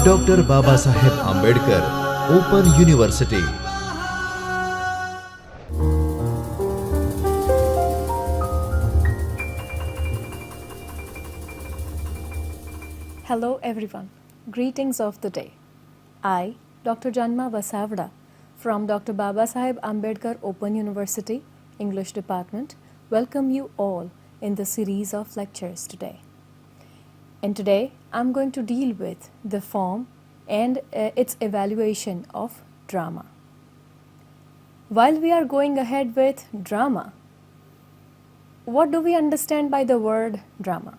Dr. Babasaheb Ambedkar Open University. Hello everyone, greetings of the day. I, Dr. Janma Vasavda from Dr. Babasaheb Ambedkar Open University, English Department, welcome you all in the series of lectures today. And today I'm going to deal with the form and its evaluation of drama. While we are going ahead with drama, what do we understand by the word drama?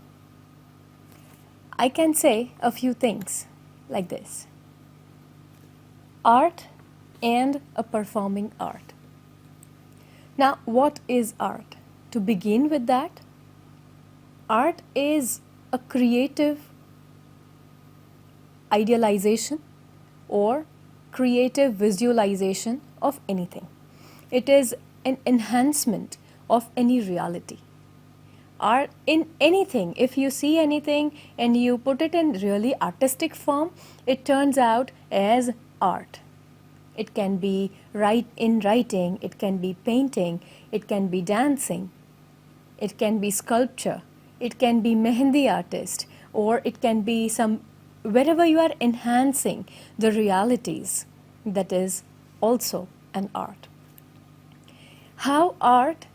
I can say a few things like this. Art and a performing art. Now, what is art? To begin with that, art is a creative idealization or creative visualization of anything. It is an enhancement of any reality. Art in anything, if you see anything and you put it in really artistic form, it turns out as art. It can be in writing, it can be painting, it can be dancing, it can be sculpture, it can be mehendi artist, or it can be wherever you are enhancing the realities, that is also an art. How art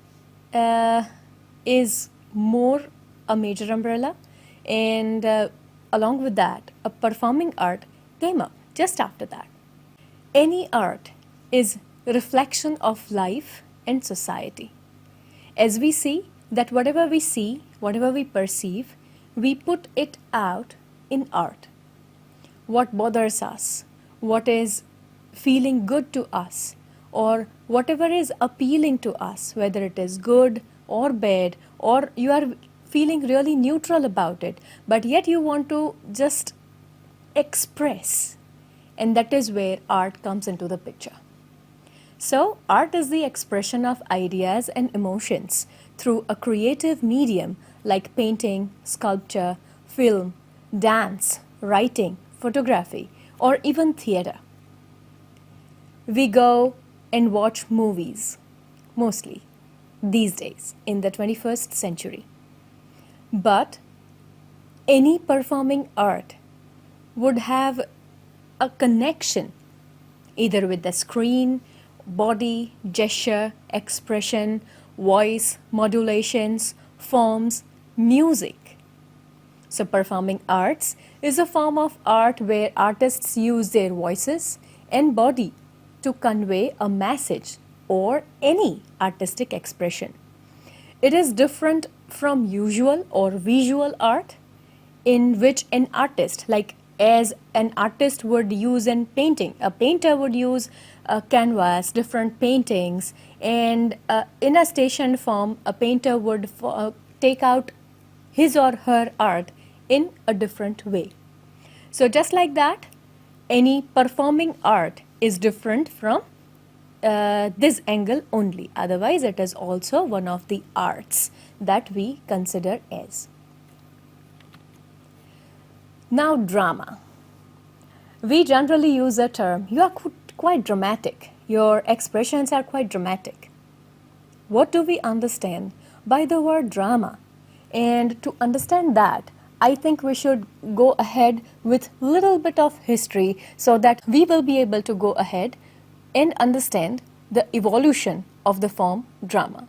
is more a major umbrella, and along with that, a performing art came up just after that. Any art is a reflection of life and society. As we see that whatever we see, whatever we perceive, we put it out in art. What bothers us, what is feeling good to us, or whatever is appealing to us, whether it is good or bad, or you are feeling really neutral about it, but yet you want to just express, and that is where art comes into the picture. So, art is the expression of ideas and emotions through a creative medium like painting, sculpture, film, dance, writing, photography, or even theatre. We go and watch movies, mostly these days in the 21st century. But any performing art would have a connection either with the screen, body, gesture, expression, voice, modulations, forms, music. So performing arts is a form of art where artists use their voices and body to convey a message or any artistic expression. It is different from usual or visual art, in which an artist, like as an artist would use in painting, a painter would use a canvas, different paintings, and in a station form, a painter would take out his or her art in a different way. So just like that, any performing art is different from this angle only. Otherwise, it is also one of the arts that we consider as. Now, drama. We generally use the term, you are quite dramatic. Your expressions are quite dramatic. What do we understand by the word drama? And to understand that, I think we should go ahead with a little bit of history so that we will be able to go ahead and understand the evolution of the form drama.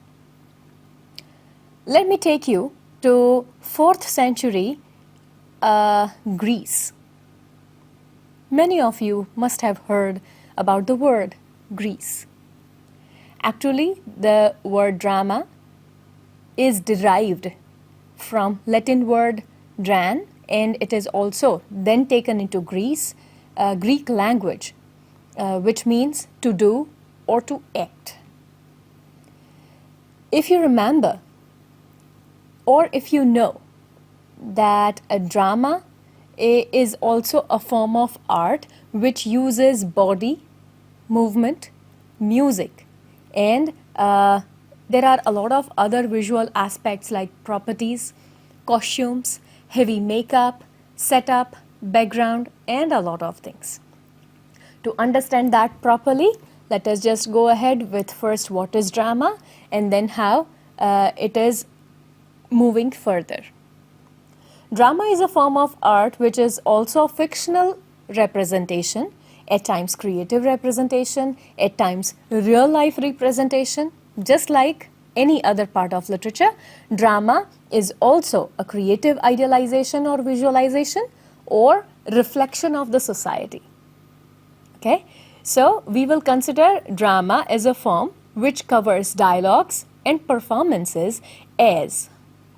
Let me take you to 4th century Greece. Many of you must have heard about the word Greece. Actually, the word drama is derived from Latin word dran, and it is also then taken into Greek language, which means to do or to act. If you remember, or if you know, that a drama is also a form of art which uses body, movement, music, and there are a lot of other visual aspects like properties, costumes, heavy makeup, setup, background, and a lot of things. To understand that properly, let us just go ahead with first what is drama and then how it is moving further. Drama is a form of art which is also a fictional representation, at times creative representation, at times real life representation. Just like any other part of literature, drama is also a creative idealization or visualization or reflection of the society. Okay, so we will consider drama as a form which covers dialogues and performances as,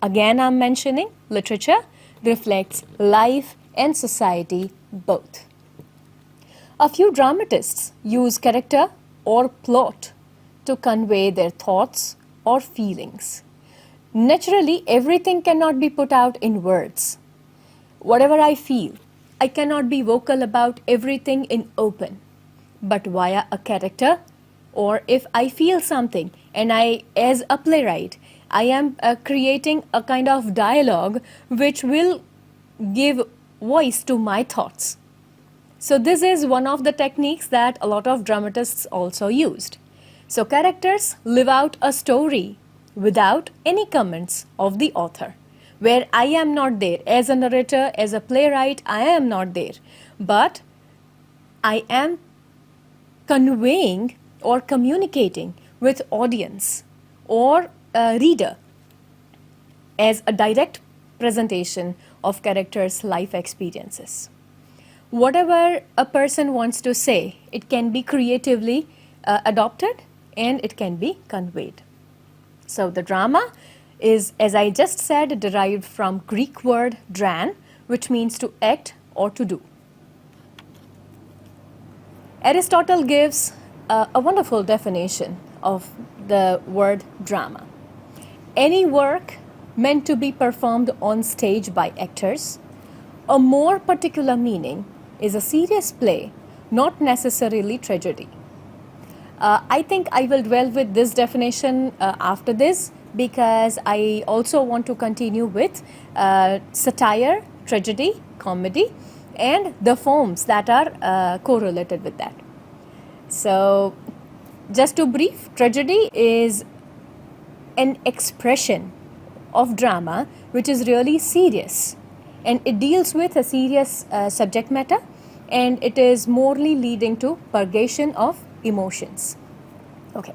again I'm mentioning, literature reflects life and society both. A few dramatists use character or plot to convey their thoughts or feelings. Naturally, everything cannot be put out in words. Whatever I feel, I cannot be vocal about everything in open, but via a character, or if I feel something and I, as a playwright, I am creating a kind of dialogue which will give voice to my thoughts. So this is one of the techniques that a lot of dramatists also used. So characters live out a story without any comments of the author, where I am not there. As a narrator, as a playwright, I am not there. But I am conveying or communicating with audience or reader as a direct presentation of characters' life experiences. Whatever a person wants to say, it can be creatively adopted and it can be conveyed. So the drama is, as I just said, derived from Greek word dran, which means to act or to do. Aristotle gives a wonderful definition of the word drama. Any work meant to be performed on stage by actors. A more particular meaning is a serious play, not necessarily tragedy. I think I will dwell with this definition after this, because I also want to continue with satire, tragedy, comedy, and the forms that are correlated with that. So, just to brief, tragedy is an expression of drama which is really serious, and it deals with a serious subject matter, and it is morally leading to purgation of emotions. Okay.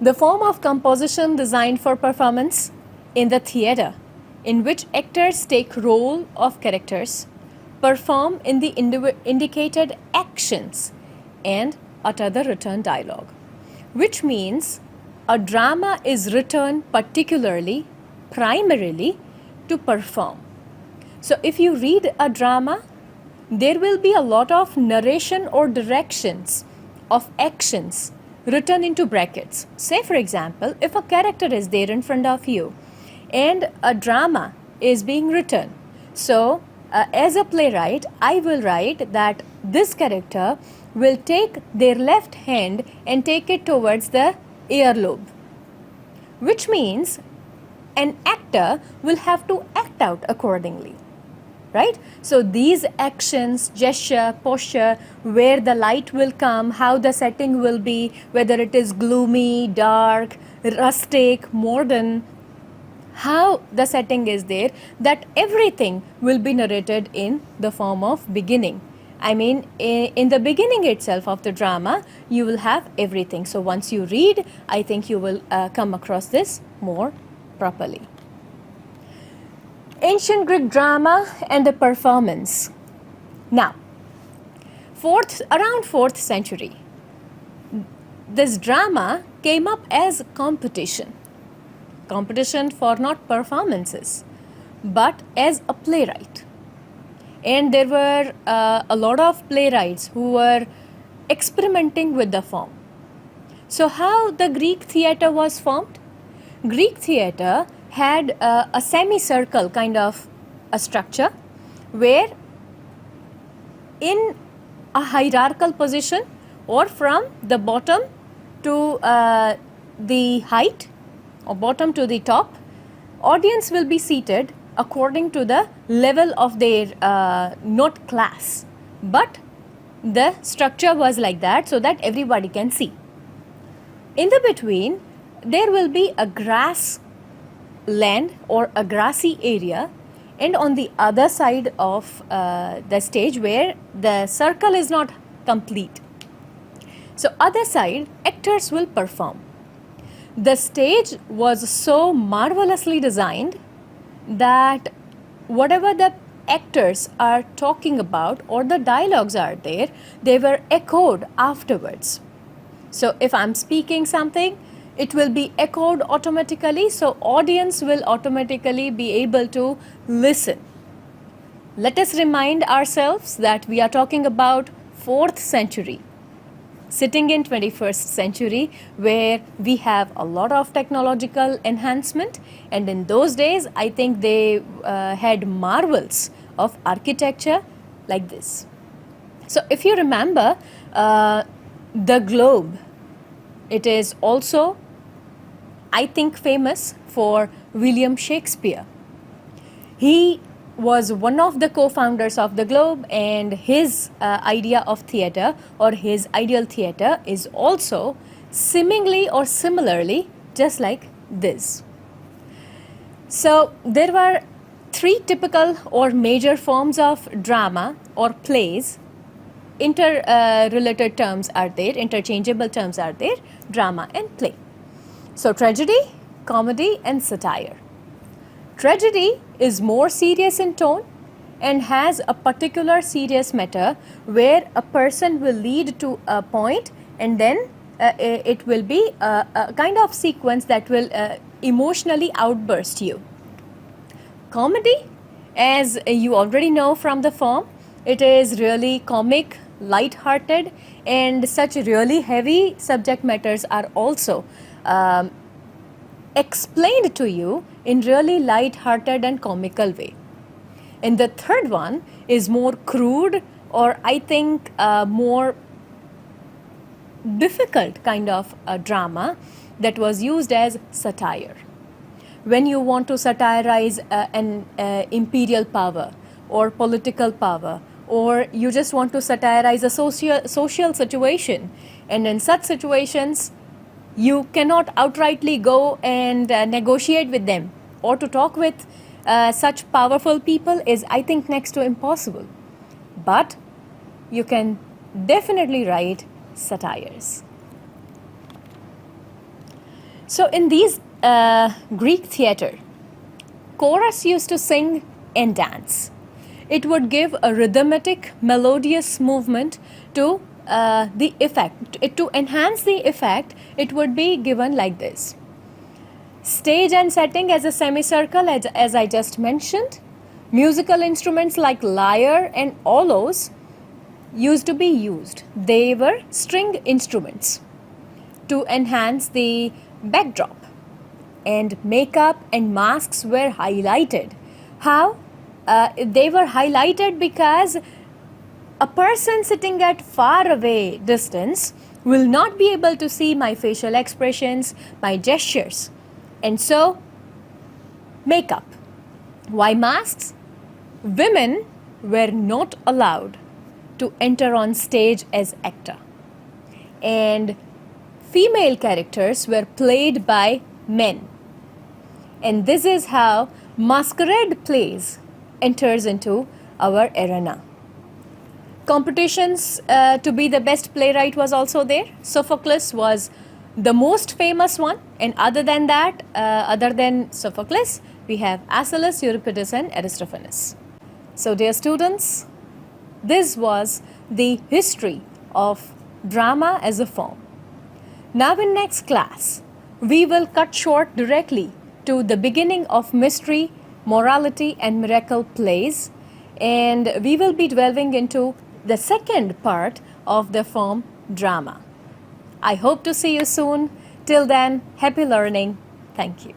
The form of composition designed for performance in the theatre, in which actors take role of characters, perform in the indicated actions, and utter the written dialogue, which means a drama is written particularly, primarily to perform. So if you read a drama, there will be a lot of narration or directions of actions written into brackets. Say for example, if a character is there in front of you and a drama is being written, so as a playwright, I will write that this character will take their left hand and take it towards the earlobe, which means an actor will have to act out accordingly. Right? So these actions, gesture, posture, where the light will come, how the setting will be, whether it is gloomy, dark, rustic, modern, how the setting is there, that everything will be narrated in the form of beginning. I mean, in the beginning itself of the drama, you will have everything. So once you read, I think you will come across this more properly. Ancient Greek drama and the performance. Now, around 4th century, this drama came up as competition for not performances, but as a playwright. And there were a lot of playwrights who were experimenting with the form. So how the Greek theatre was formed? Greek theatre had a semicircle kind of a structure, where in a hierarchical position or from the bottom to the height or bottom to the top, audience will be seated according to the level of their not class, but the structure was like that so that everybody can see. In the between, there will be a grass land or a grassy area, and on the other side of the stage where the circle is not complete. So other side, actors will perform. The stage was so marvelously designed that whatever the actors are talking about or the dialogues are there, they were echoed afterwards. So if I'm speaking something, it will be echoed automatically, so audience will automatically be able to listen. Let us remind ourselves that we are talking about 4th century, sitting in 21st century, where we have a lot of technological enhancement, and in those days I think they had marvels of architecture like this. So if you remember the globe, it is also, I think, famous for William Shakespeare. He was one of the co-founders of the Globe, and his idea of theatre or his ideal theatre is also seemingly or similarly just like this. So there were 3 typical or major forms of drama or plays. Interrelated terms are there, interchangeable terms are there, drama and play. So tragedy, comedy and satire. Tragedy is more serious in tone and has a particular serious matter where a person will lead to a point, and then it will be a kind of sequence that will emotionally outburst you. Comedy, as you already know from the form, it is really comic, light-hearted, and such really heavy subject matters are also explained to you in really light-hearted and comical way. And the third one is more crude, or I think more difficult kind of a drama that was used as satire. When you want to satirize an imperial power or political power, or you just want to satirize a social situation, and in such situations you cannot outrightly go and negotiate with them, or to talk with such powerful people is, I think, next to impossible. But you can definitely write satires. So in these Greek theatre, chorus used to sing and dance. It would give a rhythmic, melodious movement to the effect. To enhance the effect, it would be given like this. Stage and setting as a semicircle, as I just mentioned. Musical instruments like lyre and aulos used to be used. They were string instruments to enhance the backdrop. And makeup and masks were highlighted. How? They were highlighted because a person sitting at far away distance will not be able to see my facial expressions, my gestures. And so, makeup. Why masks? Women were not allowed to enter on stage as actor. And female characters were played by men. And this is how masquerade plays enters into our arena. Competitions to be the best playwright was also there. Sophocles was the most famous one, and other than that, other than Sophocles, we have Aeschylus, Euripides and Aristophanes. So dear students, this was the history of drama as a form. Now in next class, we will cut short directly to the beginning of mystery, morality and miracle plays, and we will be delving into the second part of the form drama. I hope to see you soon. Till then, happy learning. Thank you.